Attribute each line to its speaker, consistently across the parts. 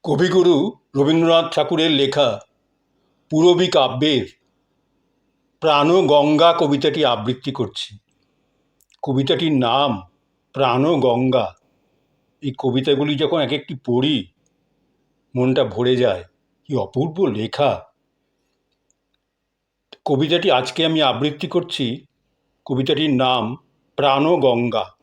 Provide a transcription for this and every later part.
Speaker 1: কবিগুরু রবীন্দ্রনাথ ঠাকুরের লেখা পূরবী কাব্যের প্রাণগঙ্গা কবিতাটি আবৃত্তি করছি। কবিতাটির নাম প্রাণগঙ্গা। এই কবিতাগুলি যখন এক একটি পড়ি মনটা ভরে যায়। কি অপূর্ব লেখা! কবিতাটি আজকে আমি আবৃত্তি করছি। কবিতাটির নাম প্রাণগঙ্গা।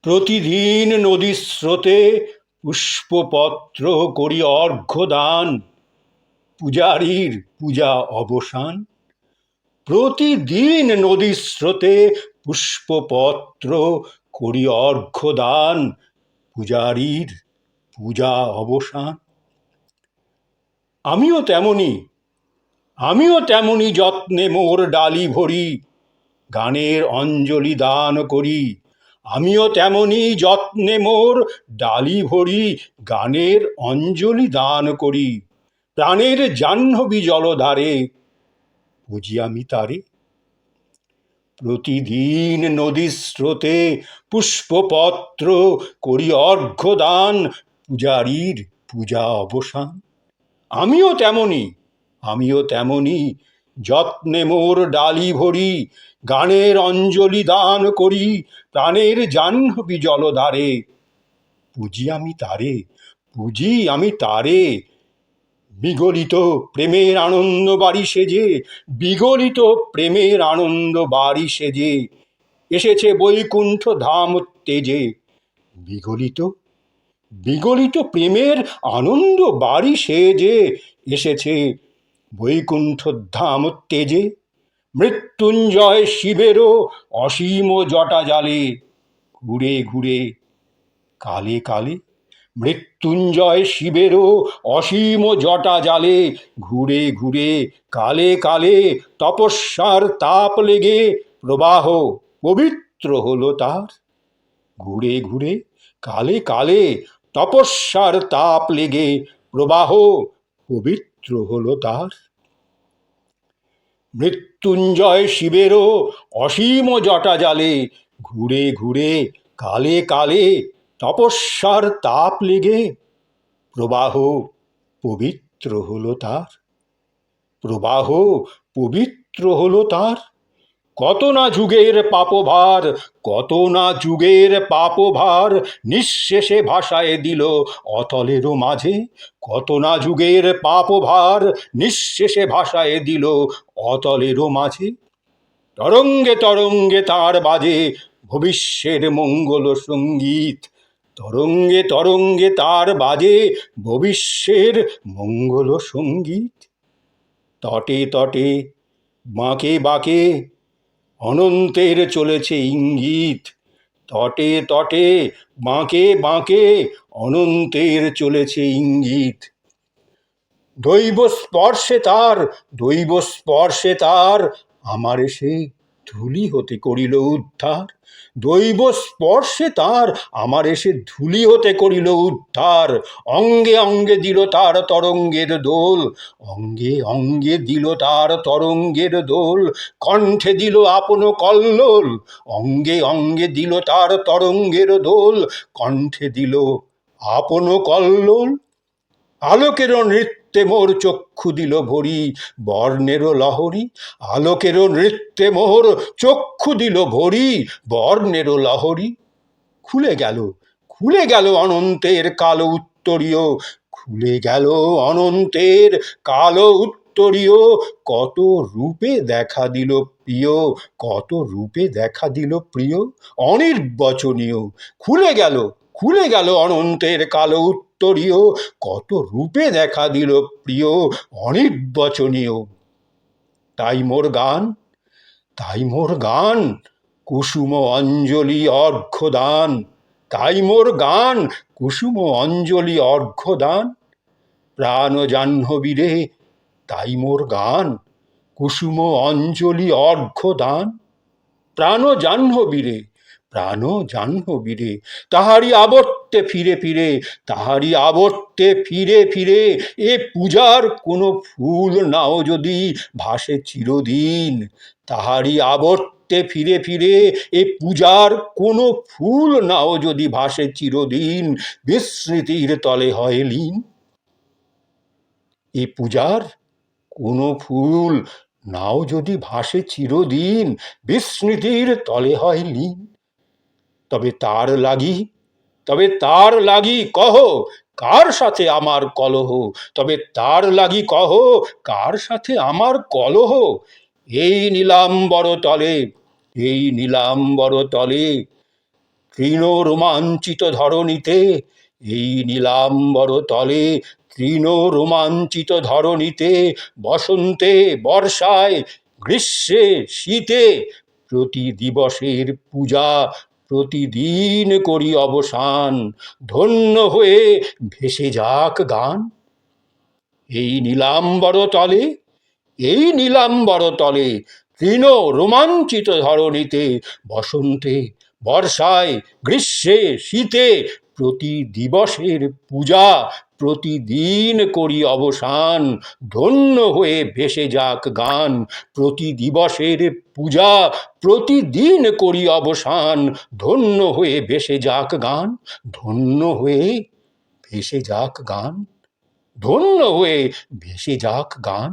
Speaker 1: প্রতিদিন নদীর স্রোতে পুষ্পপত্র করি অর্ঘ্যদান, পূজারীর পূজা অবসান। প্রতিদিন নদীর স্রোতে পুষ্পপত্র করি অর্ঘ্যদান, পূজারীর পূজা অবসান। আমিও তেমনি যত্নে মোর ডালি ভরি, গানের অঞ্জলি দান করি। আমিও তেমনি যত্নে মোর ডালি ভরি, গানের অঞ্জলি দান করি। প্রাণের জাহ্নবী জলধারে বুঝি আমি তারে। প্রতিদিন নদীর স্রোতে পুষ্পপত্র করি অর্ঘ্যদান, পূজারীর পূজা অবসান। আমিও তেমনি যত্নে মোর ডালি ভরি, গানের অঞ্জলি দান করি। প্রাণের জাহ্নবী জলধারে বুঝি আমি তারে। বিগলিত প্রেমের আনন্দ বাড়ি সেজে, বিগলিত প্রেমের আনন্দ বাড়ি সেজে এসেছে বৈকুণ্ঠ ধাম তেজে। বিগলিত প্রেমের আনন্দ বাড়ি সেজে এসেছে বৈকুণ্ঠ ধাম তেজে। মৃত্যুঞ্জয় শিবেরও অসীম জটা জালে ঘুরে ঘুরে কালে কালে। মৃত্যুঞ্জয় শিবেরও অসীম জটা জালে ঘুরে ঘুরে কালে কালে। তপস্যার তাপ লেগে প্রবাহ পবিত্র হলো তার, ঘুরে ঘুরে কালে কালে। তপস্যার তাপ লেগে প্রবাহ পবিত্র হলো তার। মৃত্যুঞ্জয় শিবেরও অসীম জটা জালে ঘুরে ঘুরে কালে কালে। তপস্যার তাপ লেগে প্রবাহ পবিত্র হলো তার, প্রবাহ পবিত্র হলো তার। কত না যুগের পাপভার নিঃশেষে ভাসায় দিল অতলেরও মাঝে। কত না যুগের পাপভার নিঃশেষে ভাসায় দিল অতলেরও মাঝে। তরঙ্গে তরঙ্গে তার বাজে ভবিষ্যের মঙ্গল সঙ্গীত। তরঙ্গে তরঙ্গে তার বাজে ভবিষ্যের মঙ্গল সঙ্গীত। তটে তটে বাঁকে বাঁকে অনন্তের চলেছে ইঙ্গিত। তটে তটে বাঁকে বাঁকে অনন্তের চলেছে ইঙ্গিত। দৈব স্পর্শে তার আমার এসে ধূলি হতে করিল উদ্ধার। দৈব স্পর্শে তার আমার এসে ধূলি হতে করিল উদ্ধার। অঙ্গে অঙ্গে দিল তার তরঙ্গের দোল, অঙ্গে অঙ্গে দিল তার তরঙ্গের দোল। কণ্ঠে দিল আপন কল্লোল, অঙ্গে অঙ্গে দিল তার তরঙ্গের দোল। কণ্ঠে দিল আপন কল্লোল। আলোকেরও নৃত্যে মোর চক্ষু দিল ভরি বর্ণেরও লহরী। আলোকেরও নৃত্যে মোর চক্ষু দিল ভরি বর্ণেরও লহরী। খুলে গেল অনন্তের কালো উত্তরীয়, খুলে গেল অনন্তের কালো উত্তরীয়। কত রূপে দেখা দিল প্রিয়, কত রূপে দেখা দিল প্রিয় অনির্বচনীয়। খুলে গেল অনন্তের কালো উত্তরীয়, কত রূপে দেখা দিল প্রিয় অনির্বচনীয়। তাই মোর গান কুসুম অঞ্জলি অর্ঘ্যদান। তাই মোর গান কুসুম অঞ্জলি অর্ঘ্যদান। প্রাণ জাহ্নবীরে তাই মোর গান কুসুম অঞ্জলি অর্ঘ্যদান। প্রাণ জাহ্নবীরে প্রাণ জাহ্নবীরে, তাহারি আবর্তে ফিরে ফিরে, তাহারি আবর্তে ফিরে ফিরে, এ পূজার কোনো ফুল নাও যদি ভাসে চিরদিন, তাহারি আবর্তে ফিরে ফিরে, এ পূজার কোনো ফুল নাও যদি ভাসে চিরদিন, বিস্মৃতির তলে হয় লীন। এ পূজার কোনো ফুল নাও যদি ভাসে চিরদিন, বিস্মৃতির তলে হয় লীন। তবে তার লাগি, তবে তার লাগি কহ, কার সাথে আমার কলহ, তবে তার লাগি কহ, কার সাথে আমার কলহ। এই নীলাম্বর তলে, এই নীলাম্বর তলে, তৃণ রোমাঞ্চিত ধরণীতে, এই নীলাম্বর তলে, তৃণ রোমাঞ্চিত ধরণীতে, বসন্তে বর্ষায় গ্রীষ্মে শীতে, প্রতি দিবসের পূজা প্রতিদিন করি অবসান, ধন্য হয়ে ভেসে যাক গান। এই নীলাম্বর তলে, এই নীলাম্বর তলে, তৃণ রোমাঞ্চিত ধরণীতে, বসন্তে বর্ষায় গ্রীষ্মে শীতে, প্রতি দিবসের পূজা প্রতিদিন করি অবসান, ধন্য হয়ে ভেসে যাক গান। প্রতি দিবসের পূজা প্রতিদিন করি অবসান, ধন্য হয়ে ভেসে যাক গান, ধন্য হয়ে ভেসে যাক গান, ধন্য হয়ে ভেসে যাক গান।